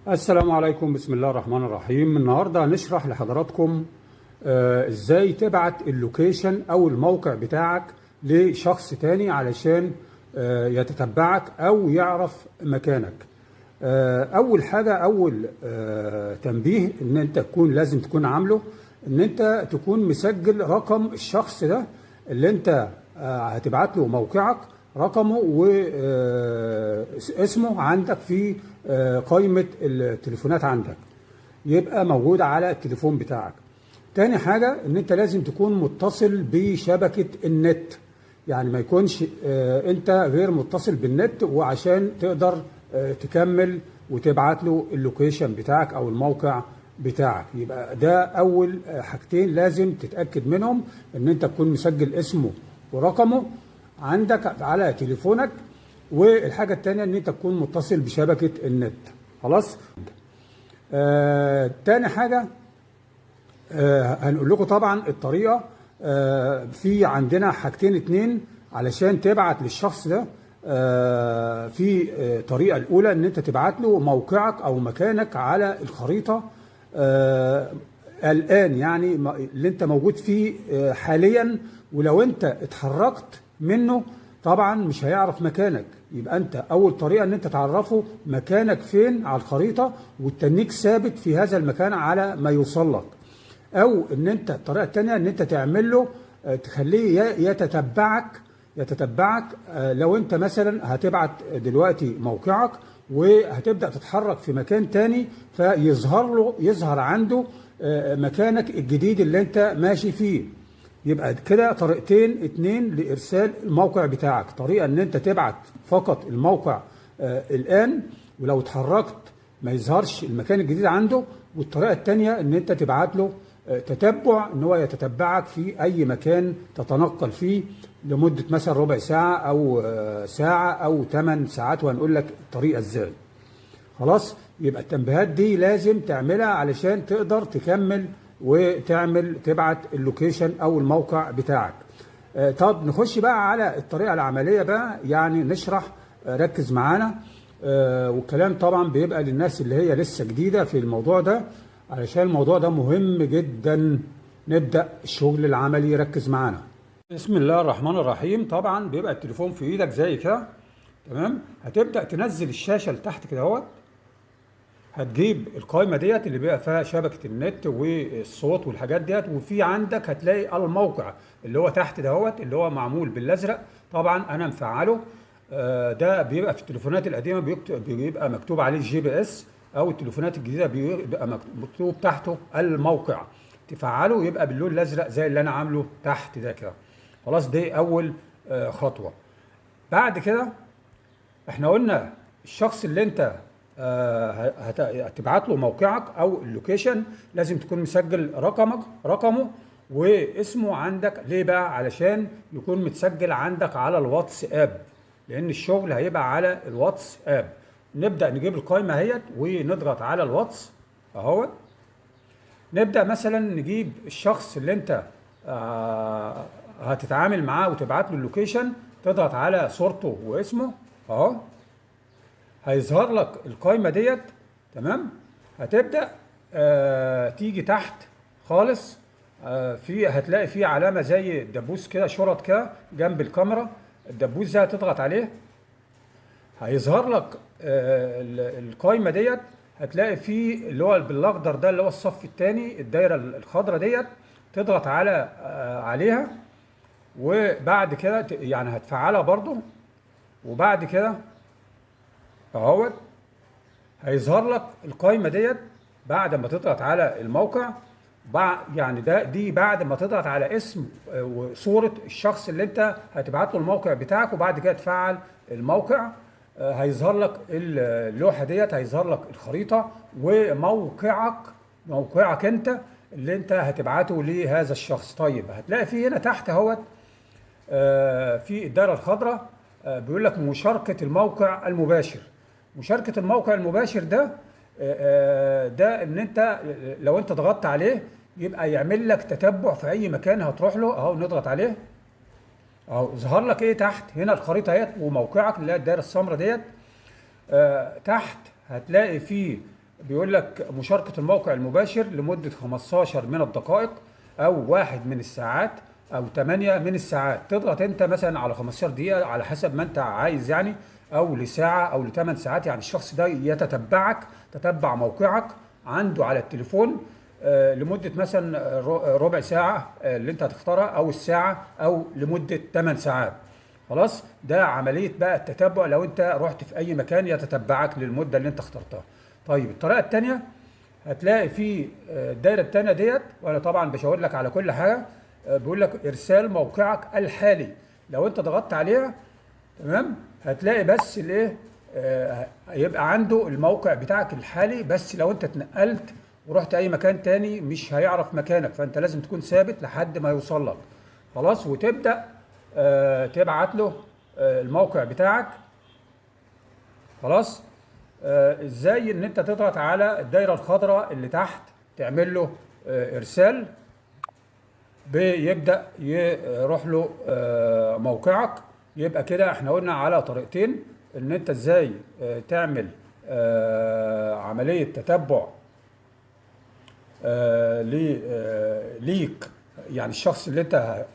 السلام عليكم، بسم الله الرحمن الرحيم. النهارده هنشرح لحضراتكم ازاي تبعت اللوكيشن او الموقع بتاعك لشخص تاني علشان يتتبعك او يعرف مكانك. اول حاجه، اول تنبيه ان انت لازم تكون عامله ان انت تكون مسجل رقم الشخص ده اللي انت هتبعت له موقعك، رقمه واسمه عندك في قائمة التليفونات عندك، يبقى موجود على التليفون بتاعك. تاني حاجة ان انت لازم تكون متصل بشبكة النت، يعني ما يكونش انت غير متصل بالنت وعشان تقدر تكمل وتبعت له اللوكيشن بتاعك او الموقع بتاعك. يبقى ده اول حاجتين لازم تتأكد منهم، ان انت تكون مسجل اسمه ورقمه عندك على تليفونك، والحاجة التانية ان انت تكون متصل بشبكة النت. خلاص. تاني حاجة هنقول لكم طبعا الطريقة. في عندنا حاجتين اتنين علشان تبعت للشخص ده. في طريقة الاولى ان انت تبعت له موقعك او مكانك على الخريطة الان، يعني اللي انت موجود فيه حاليا، ولو انت اتحركت منه طبعا مش هيعرف مكانك. يبقى انت اول طريقه ان انت تعرفه مكانك فين على الخريطه وتتنيك ثابت في هذا المكان على ما يوصل لك. او ان انت الطريقه الثانيه ان انت تعمل له تخليه يتتبعك. لو انت مثلا هتبعت دلوقتي موقعك وهتبدا تتحرك في مكان تاني، يظهر عنده مكانك الجديد اللي انت ماشي فيه. يبقى كده طريقتين اتنين لإرسال الموقع بتاعك. طريقة ان انت تبعت فقط الموقع الآن، ولو اتحركت ما يظهرش المكان الجديد عنده. والطريقة التانية ان انت تبعت له تتبع، ان هو يتتبعك في اي مكان تتنقل فيه لمدة مثلا ربع ساعة او ساعة او 8 ساعات، وهنقول لك الطريقة ازاي. خلاص. يبقى التنبيهات دي لازم تعملها علشان تقدر تكمل تبعت اللوكيشن او الموقع بتاعك. طب نخش بقى على الطريقه العمليه بقى، يعني نشرح. ركز معانا. والكلام طبعا بيبقى للناس اللي هي لسه جديده في الموضوع ده، علشان الموضوع ده مهم جدا. نبدا الشغل العملي، ركز معانا. بسم الله الرحمن الرحيم. طبعا بيبقى التليفون في ايدك زي كده، تمام. هتبدا تنزل الشاشه لتحت كده اهوت. هتجيب القائمه ديت اللي بيبقى فيها شبكه النت والصوت والحاجات ديت، وفي عندك هتلاقي الموقع اللي هو تحت دهوت اللي هو معمول بالازرق. طبعا انا مفعله. ده بيبقى في التليفونات القديمه بيبقى مكتوب عليه GPS، او التليفونات الجديده بيبقى مكتوب تحته الموقع. تفعله يبقى باللون الازرق زي اللي انا عامله تحت ده كده. خلاص. دي اول خطوه. بعد كده احنا قلنا الشخص اللي انت هتبعت له موقعك او اللوكيشن لازم تكون مسجل رقمه واسمه عندك. ليه بقى؟ علشان يكون متسجل عندك على الواتساب، لان الشغل هيبقى على الواتساب. نبدا نجيب القائمه اهيت ونضغط على الواتس اهوت. نبدا مثلا نجيب الشخص اللي انت هتتعامل معاه وتبعت له اللوكيشن. تضغط على صورته واسمه اهو، هيظهر لك القائمه ديت. تمام. هتبدا تيجي تحت خالص. هتلاقي فيه علامه زي الدبوس كده، شرط كده جنب الكاميرا. الدبوس ده هتضغط عليه، هيظهر لك القائمه ديت. هتلاقي فيه اللي هو بالاخضر ده اللي هو الصف الثاني، الدايره الخضراء ديت. تضغط عليها، وبعد كده يعني هتفعلها برضو. وبعد كده اهوت هيظهر لك القائمه ديت بعد ما تضغط على الموقع. يعني دي بعد ما تضغط على اسم وصوره الشخص اللي انت هتبعت له الموقع بتاعك، وبعد كده تفعل الموقع. هيظهر لك اللوحه ديت، هيظهر لك الخريطه موقعك انت اللي انت هتبعته لهذا الشخص. طيب هتلاقي في هنا تحت اهوت في الدائره الخضراء بيقول لك مشاركه الموقع المباشر. مشاركة الموقع المباشر ده ان انت لو انت ضغطت عليه يبقى يعمل لك تتبع في اي مكان هتروح له. اهو نضغط عليه اهو، ظهر لك ايه تحت هنا الخريطة اهيت وموقعك اللي هي الدائرة السمراء ديت. تحت هتلاقي فيه بيقول لك مشاركة الموقع المباشر لمدة 15 من الدقائق أو 1 من الساعات أو 8 من الساعات. تضغط أنت مثلا على 15 دقيقة على حسب ما أنت عايز يعني، أو لساعة أو ل8 ساعات. يعني الشخص ده يتتبعك، تتبع موقعك عنده على التليفون لمدة مثلا ربع ساعة اللي أنت هتختارها، أو الساعة، أو لمدة 8 ساعات. خلاص، ده عملية بقى التتبع لو أنت رحت في أي مكان يتتبعك للمدة اللي أنت اخترتها. طيب الطريقة التانية هتلاقي في الدايرة التانية ديت، وانا طبعا بشاور لك على كل حاجة. بيقول لك ارسال موقعك الحالي. لو انت ضغطت عليها تمام هتلاقي بس الايه، هيبقى عنده الموقع بتاعك الحالي. بس لو انت اتنقلت ورحت اي مكان تاني مش هيعرف مكانك، فانت لازم تكون ثابت لحد ما يوصل لك. خلاص، وتبدأ تبعت له الموقع بتاعك. خلاص، ازاي ان انت تضغط على الدايره الخضراء اللي تحت تعمل له ارسال، بيبدا يروح له موقعك. يبقى كده احنا قلنا على طريقتين ان انت ازاي تعمل عمليه تتبع ليك، يعني الشخص اللي انت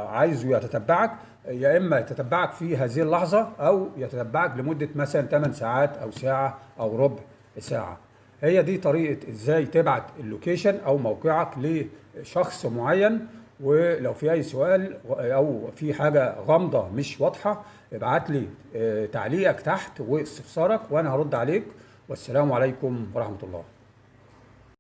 عايزه يتتبعك، يا اما يتتبعك في هذه اللحظه او يتتبعك لمده مثلا 8 ساعات او ساعه او ربع ساعه. هي دي طريقه ازاي تبعت اللوكيشن او موقعك لشخص معين. ولو في اي سؤال او في حاجه غامضه مش واضحه ابعت لي تعليقك تحت واستفسارك وانا هرد عليك. والسلام عليكم ورحمه الله.